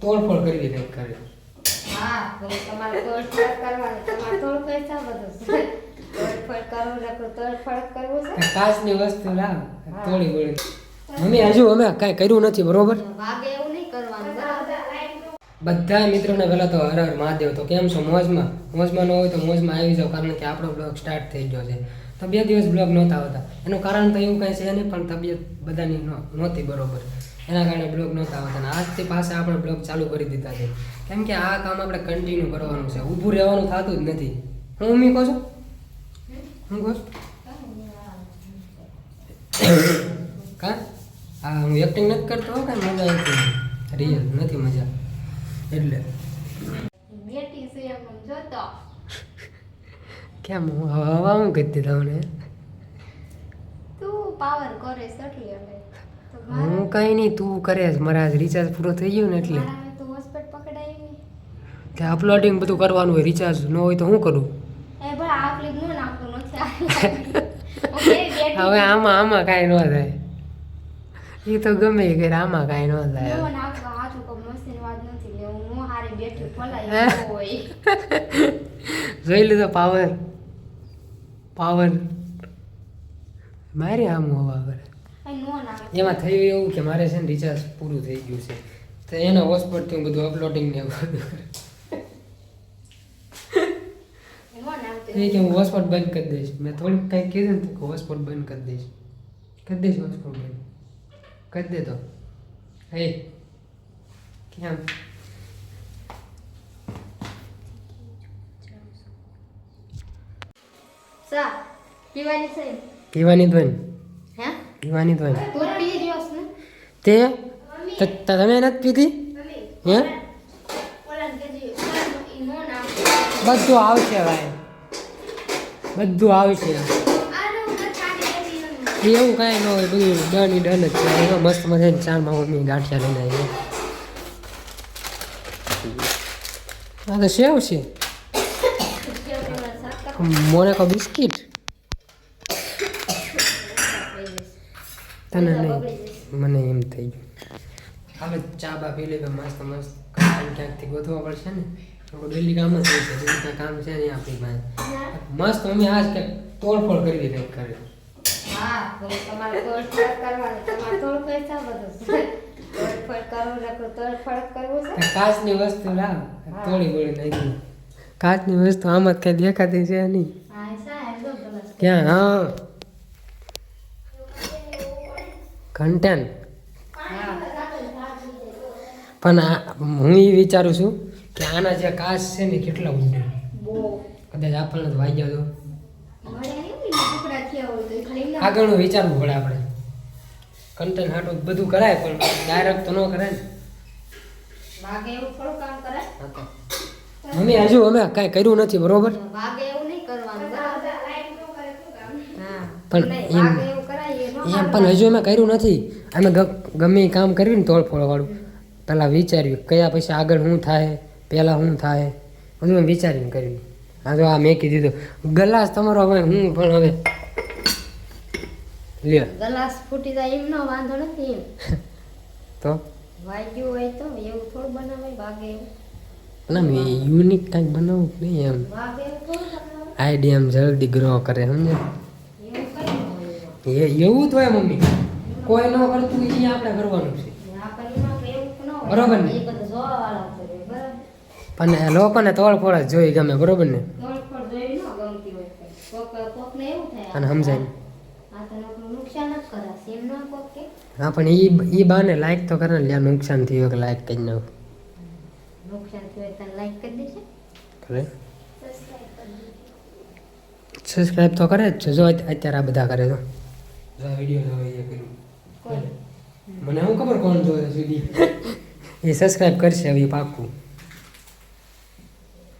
તોડફોડ કરવી નહીં કરે. હા તમારે તોડફોડ કરવાની, તમારે તોડફોડ શા બધું તોડફોડ કરવું ને તોડફોડ કરવું છે. કાચની વસ્તુ લાવ તોડી બોડી. મમ્મી હજુ અમે કાંઈ કર્યું નથી બરોબર. ભાગે એવું નહીં કરવાનું બરાબર. બધા મિત્રોને પહેલા તો હર હર મહાદેવ. તો કેમ છો? મોજમાં? મોજમાં ન હોય તો મોજમાં આવી જાઓ, કારણ કે આપણો બ્લોગ સ્ટાર્ટ થઈ ગયો છે. તો 2 દિવસ બ્લોગ નહોતા આવતા. એનું કારણ તો એવું કાંઈ છે નહીં, પણ તબિયત બધાની નહોતી બરોબર, એના કારણે બ્લોગ નહોતા આવતા. અને આજથી પાછા આપણે બ્લોગ ચાલુ કરી દીધા છે, કેમ કે આ કામ આપણે કન્ટિન્યુ કરવાનું છે. ઊભું રહેવાનું થતું જ નથી. હું મમ્મી કહો છો? હું કહો કા? હા, હું એક્ટિંગ નથી કરતો હો, કાંઈ મજા આવતી રિયલ નથી મજા. એટલે બેટી છે એમ જોતો કેમ હવા હું કહેતી તમને? તું પાવર કરે છે એટલે હવે તો હું કાંઈ નહીં, તું કરે છે. મારા આજ રિચાર્જ પૂરો થઈ ગયો ને એટલે મારા તો હોસ્પિટલ પકડાવી ત્યાં અપલોડિંગ બધું કરવાનું હોય. રિચાર્જ ન હોય તો શું કરું? એ ભાઈ આ ક્લિક નો નાખતો નથી ઓકે બેટી હવે આમાં કાંઈ ન થાય. એ તો ગમે એ કરે, આમાં કાંઈ ન થાય. નો નાખવા હાચું કો મસ્તી વાત નથી લે હું હારી બેઠી ફલાઈ હોય જોઈ લીધો પાવર મારે આમ હોવા કરે. નો નાખ એમાં થયું એવું કે મારે છે ને રિચાર્જ પૂરું થઈ ગયું છે, તો એના હોસ્પિટલથી હું બધું અપલોડિંગ ને એવું બધું નો નાખતો એ કે હું હોસ્પિટલ બંધ કરી દઈશ. મેં થોડીક કંઈક કીધું ને તો હોસ્પિટલ બંધ કરી દઈશ હોસ્પિટલ બંધ કરી દે. તો હે કેમ સા પીવાની છે પીવાની જ હોય ને, હે પીવાની જ હોય ને. તું પી રહ્યો છે ને તમે નથી પીધી? હે ઓલા કેજી ઈ નો નાખ બધું આવશે ભાઈ, બધું આવશે. આનો ખાલી કેજી એવું કાંઈ ન હોય, બધું ડન જ છે. એમાં મસ્ત મજાની ચારમાં મમ્મી ગાંઠિયા લઈને આવી. આ તો સેવ છે, મોને કો બિસ્કિટ તને નહીં, મને એમ થઈ ગયું. હવે ચા બા પી લે મસ્ત ક્યાંકથી ગોતવા પડશે ને. ડેલી કામ જ હોય છે, ડેલી કાંઈ કામ છે નહીં આપણી પાસે. મસ્ત મમ્મી આજ કે તોડફોડ કરવી નહીં કરે. હા તમારે તોડફોડ કરવાની, તમારે તોડફોડ શા બધું તોડફોડ કરવું ને તોડફોડ કરવું છે. કાચની વસ્તુ લાવ તોડી બોડી નાખી. કાચની વસ્તુ આમાં જ કઈ દેખાતી છે નહીં. હા સા એલો ગલસ ક્યાં? હા કન્ટેન્ટ. પણ હું એ વિચારું છું કે આના જે કાચ છે ને કેટલા ઊંડે, બો કદાચ આપણને વાગ્યા તો મળે નહીં ટુકડા થયા હોય તો એ ખાલી ના આગળનું વિચારવું પડે આપણે. કન્ટેન્ટ હાટું બધું કરાય પણ ડાયરેક્ટ તો ન કરાય ને. વાગે એવું થોડું કામ કરે. હા તો મમ્મી હજુ અમે કાંઈ કર્યું નથી બરોબર, વાગે એવું નહીં કરવાનું બરાબર. હા પણ નહીં, એમ વાગે એવું કરાય એ નો પણ હજુ અમે કર્યું નથી. અમે ગમે એ કામ કર્યું ને તોડફોડવાળું પહેલાં વિચાર્યું કયા પછી આગળ શું થાય, પહેલાં શું થાય, બધું એમ વિચારીને કર્યું. હા તો આ મેં કીધું તો ગલાસ તમારો હવે હું પણ હવે લ્યો ગ્લાસ ફૂટી જાય એમ નો વાંધો નથી એમ તો વાગ્યું હોય તો એવું થોડું બનાવાય. વાગે એવું ના મેં યુનિક કાંઈક બનાવું જ નહીં એમ. વાગે એવું થોડું બનાવાય. આઈડિયા એમ જલ્દી ગ્રો કરે સમજે. એવું કઈ ન હોય એવું જ હોય મમ્મી, કોઈ ન કરતું એ આપણે કરવાનું છે આપણને એવું ન હોય. બરોબર ને? એ બધું જોવાવાળા છે બરાબર. પણ લોકોને તોડફોડ જ જોઈ ગમે બરોબર ને, તોડફોડ જોઈ ન ગમતી હોય કોકને એવું થાય અને સમજાય ને. આ તો લોકોનું નુકસાન જ કરાશે એમ ન કોક કે હા પણ એ બાને લાઈક તો કરે ને, લ્યા નુકસાન થયું કે લાઈક કરી નાખ નુકસાન થયું તને લાઈક કરી દેશે, કરે. સબસ્ક્રાઇબ કરી દેશે. સબસ્ક્રાઈબ તો કરે જ છે. જો અત્યારે આ બધા કરે તો જો વિડીયો જોવે એ કર્યું કોઈ મને શું ખબર કોણ જોવે છે વિડીયો. એ સબસ્ક્રાઈબ કરશે હવે એ પાક્કું.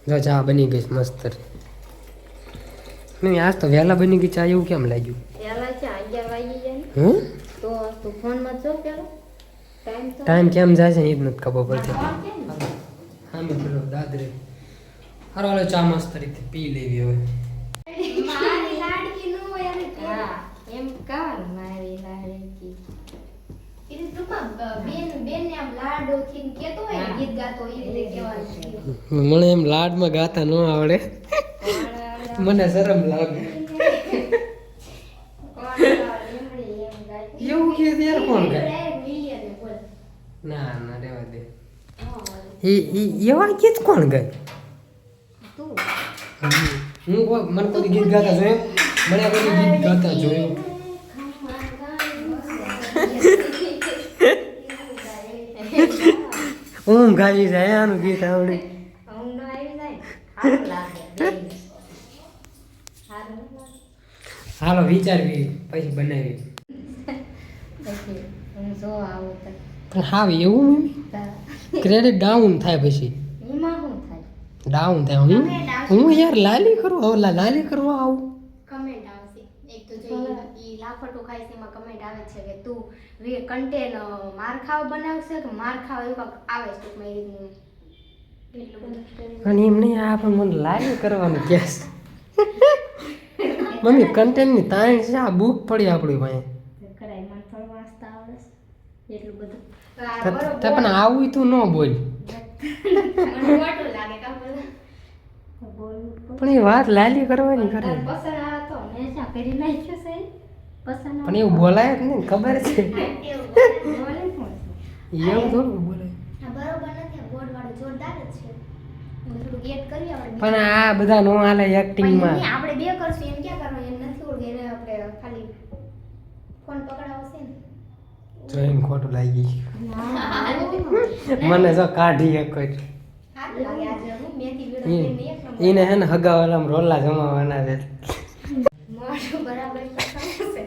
જો ચા બની ગઈ છે મસ્ત. નહીં આજ તો વહેલા બની ગઈ ચા, એવું કેમ લાગ્યું? પેલા છે 11 વાગી જાય ને હમ તો તું ફોનમાં જો પેલો ટાઈમ તો ટાઈમ કેમ જાય છે એ જ નથી ખબર પડતી. ફોન કેમ હા મેં પેલો દાદરે હારો હાલો ચા મસ્ત રીતે પી લેવી હવે. મારી લાડકી નો હોય અને હા એમ કર મારી લાડકી એ તો બેન ને આમ લાડોથી કેતો હોય ને, ગીત ગાતો હોય એ રીતે કહેવાનું. મને એમ લાડમાં ગાતા ન આવડે, મને શરમ લાગે. એવું કે ત્યારે કોણ ગાય? ના ના રેવા દે. એવા ગીત કોણ ગાય? મને કોઈ ગીત ગાતા જોયું? મને આ બધું ગીત ગાતા જોયું? ઊંઘ આવી જાય આનું ગીત આવડે. હાલો વિચારવી પછી બનાવી. પણ હા એવું મમ્મી ક્રેડિટ ડાઉન થાય પછી. ડાઉન થાય. હું યાર લાલી કરું, હવે લાલી કરવા આવું. કમેન્ટ આવશે એક તો જો ઈ લાફટો ખાય છે એમાં કમેન્ટ આવે છે કે તું કન્ટેન્ટ માર ખાવ બનાવશે કે માર ખાવ એવું કાંઈક આવે છે ટૂંકમાં એ રીતનું. એટલું બધું અને એમ નહીં આ પણ મને લાલી કરવાનું કે મમ્મી કન્ટેન્ટની તાણ છે, આ બુક પડી આપણી પાસે. કરાય મને થોડું વાંચતા આવડે છે એટલું બધું. તે પણ આવું તું ન બોલ. મને મોટું લાગે કાં બોલે પણ એ વાત લાલી કરવાની કરે. પસંદ આવે તો મેં શા કરી નાખ્યું છે પસંદ પણ એવું બોલાય જ નહીં, ખબર છે એવું બોલે કોણ એવું થોડું બોલાય. બરોબર નથી બોર્ડ વાળું જોરદાર જ છે. થોડું ગેટ કરી આપણે પણ આ બધા નો હાલે એક્ટિંગમાં. આપણે બે કરશું એમ ક્યાં કરવાનું, એમ નથી ઓળખે એને આપણે ખાલી ફોન પકડાવશે ને જો એમ ખોટું લાગી મને જો કાઢી એક જ સારું લાગે આજે હું મેથી વિડિયો એક નંબર એને હે ને હગાવાલામાં રોલા જમાવાના છે. મોઢું બરાબર પકડાવશે.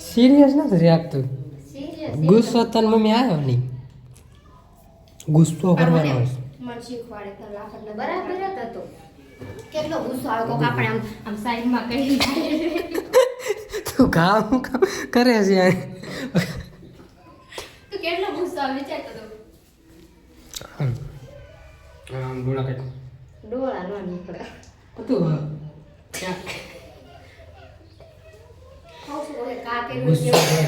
સિરિયસ નથી રાખતું. સિરિયસ ગુસ્સો તને મમ્મી આવ્યો નહીં, ગુસ્સો કરવાનો છે. મને શીખવાડે તો લાફટને બરાબર જ હતો. કેટલો ગુસ્સો આવે કોક આપણે આમ આમ સાઈડમાં કરી તું કામ કરે છે યાર. તો કેટલો ગુસ્સો આવે વિચારતો તો આમ ડોળા કાઢ. ડોળા ન નીકળે. તું ખાવ છું ઓલે કા કર્યું ગુસ્સો છે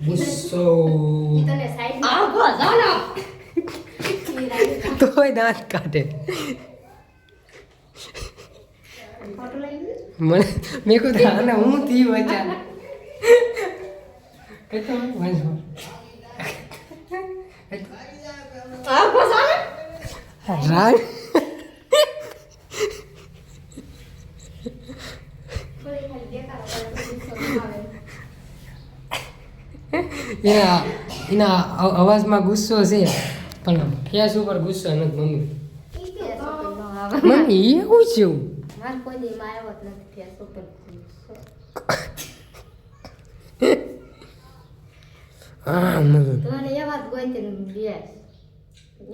ગુસ્સો ઈ તને સાઈડમાં આવો જાનો ઈ લાગે તોય દાંત કાઢે. ફોટો લઈ લે. મને મેં કહ્યું આને હું થી બચા કહેતો વાંચો આવો જાનો રાગ થોડી ખાલી દેખાડો ગુસ્સો આવે. એના અવાજમાં ગુસ્સો છે પણ ફેસ ઉપર ગુસ્સો નથી મમ્મી. ઈ કે તો ન આવે. મમ્મી એવું છે એવું. માર કોઈ દી માં આવ્યો જ નથી ફેસ ઉપર ગુસ્સો. હા મમ્મી તો એને એવા જ ગોઈતીને બેસ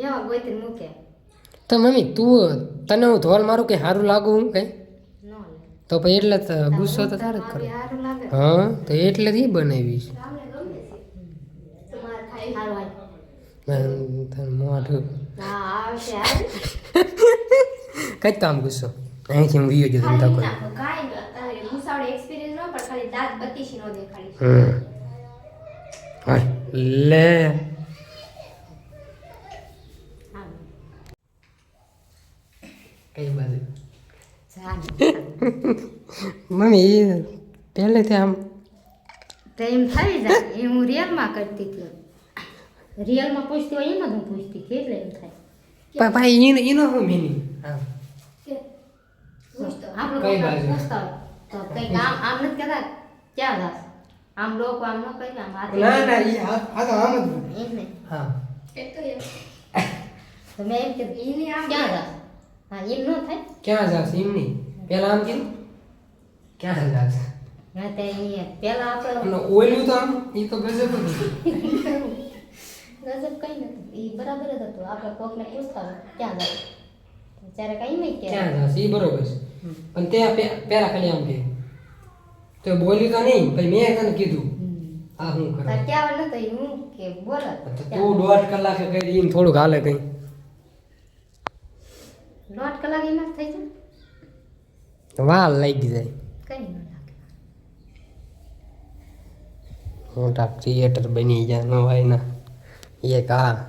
એવા ગોઈતીને મૂકે તો મમ્મી તું તને હું ધોલ મારું કે સારું લાગુ હું કઈ ન લે. તો પછી એટલે જ ગુસ્સો તો તારે જ કરે. સારું લાગે હા તો એટલે જ ઈ બનાવીશ. તમને ગમે છે તમાર ખાઈ સારું હાલ. તને મોઢું હા આવશે હાલ. કઈ તો આમ ગુસ્સો અહીંથી હું વિયો જો ધંધા કરું. કાંઈ તારે મુસાવડે એક્સપિરિયન્સ ન પણ ખાલી દાંત બત્તીસી નો દેખાડી. હા લે હા કઈ બાજુ ચાલ મમ્મી એ પહેલેથી આમ તો એમ થઈ જાય એ હું રિયલમાં કરતી હતી. રિયલમાં પૂછતી હોય એમ જ હું પૂછતી હતી એટલે એમ થાય. ભાઈ એનો શું મિનિંગ હા આપણે કઈ કોઈ બાજુ? પૂછતા હોય તો કંઈક આમ નથી કહેતા ક્યાં જાસ આમ લોકો આમ ન કહી આમ હાથે ના ના ઈ આ તો આમ જ એમ નહીં હા તો મેં એમ કીધું ઈની આમ ક્યાં જાસ હા એમ ન થાય. ક્યાં જાસ એમ નહીં પેલા આમ કીધું ક્યાં જાસ હા તે અહીંયા પહેલા આપણે અને ઓલું તો આમ ઈ તો ગજબ હતું. ગજબ કઈ નથી એ બરાબર જ હતું. આપણે કોકને પૂછતા હોય ક્યાં જાય ત્યારે કઈ નહીં કે ક્યાં જાસ ઈ બરોબર છે પણ તે પેલા ખાલી આમ કે તો બોલ્યું તો નહીં પછી મેં તને કીધું આ હું કરું તાર ક્યાં નતો એ હું કે બોલ તો તું 1.5 કલાકે કરી એમ થોડુંક હાલે કઈ 1.5 કલાક એમાં જ થઈ જાય વાલ લાગી જાય. કઈ ન લાગે. મોટા થિયેટર બની ગયા નવાઈના. એક હા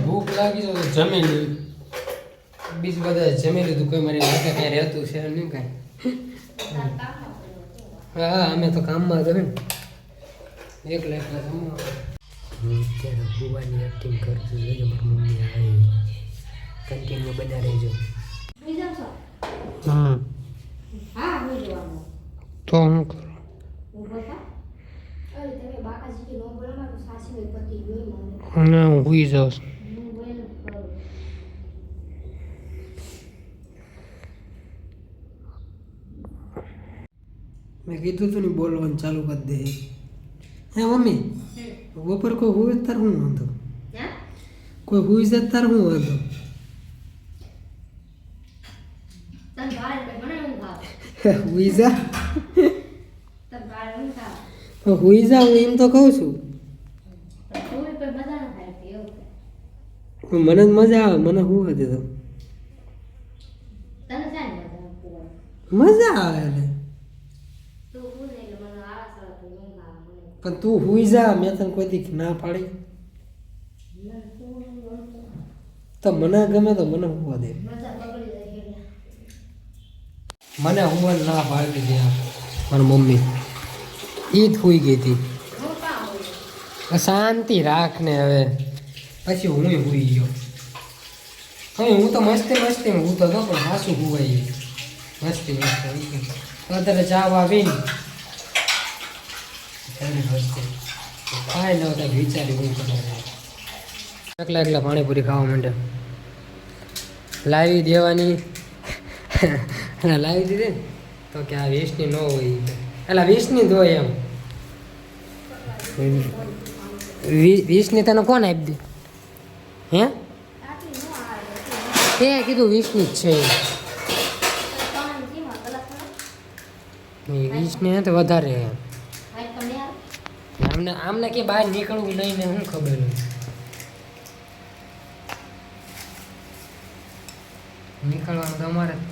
ભૂખ લાગી છે તો જમી લીધું બીજું બધા જમી લીધું કોઈ મારી માટે કાંઈ રહેતું છે નહીં કાંઈ હા અમે તો કામમાં જ ને એકલા જમવા અત્યારે ભૂવાની એક્ટિંગ કરતું જોજો મારી મમ્મી આવી કન્ટિન્યુ બધા રહેજો તો હું કરું ના હું સુઈ જાઉં છું મેં કીધું તું ને બોલવાનું ચાલુ કરી દે હે મમ્મી બપોર કોઈ હોય તાર શું વાંધો કોઈ હુઈ જાય તાર શું વાંધો હુઈ જા હુઈ જા હું એમ તો કહું છું મને જ મજા આવે મને શું હતી તો મજા આવે એટલે પણ તું હુઈ જા મેં તને કોઈ દી ના પાડી તો મને ગમે તો મને હુવા દે મને હુવા ના પાડી દે મારી મમ્મી ઈ જ હુઈ ગઈ હતી શાંતિ રાખ ને હવે પછી હું હુઈ ગયો હવે હું તો મસ્તી હું તો પણ હાસુ હુવાઈ મસ્તી અત્યારે ચા આવીને ખાઈ લો તો વિચારી હું એકલા પાણીપુરી ખાવા માંડે લાવી દેવાની લાવી દીધી ને તો કે આ વીસની ન હોય એટલે 20ની જ હોય એમ 20ની તને કોણ આપી દે હે તે કીધું 20ની જ છે 20ની તો વધારે આમને કે બહાર નીકળવું નહીં ને શું ખબર નીકળવાનું તમારે જ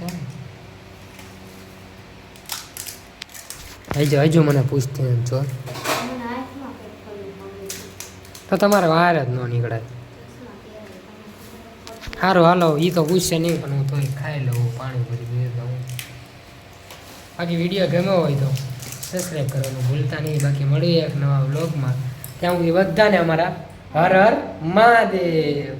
થાય હજુ મને પૂછતી છો તો તમારે વાર જ ન નીકળાય સારું હાલો એ તો પૂછશે નહીં પણ હું તો ખાઈ લઉં પાણી ભરી દઉં બાકી વિડીયો ગમ્યો હોય તો સબસ્ક્રાઈબ કરવાનું ભૂલતા નહીં બાકી મળીએ એક નવા વ્લોગમાં ત્યાં સુધી બધાને અમારા હર હર મહાદેવ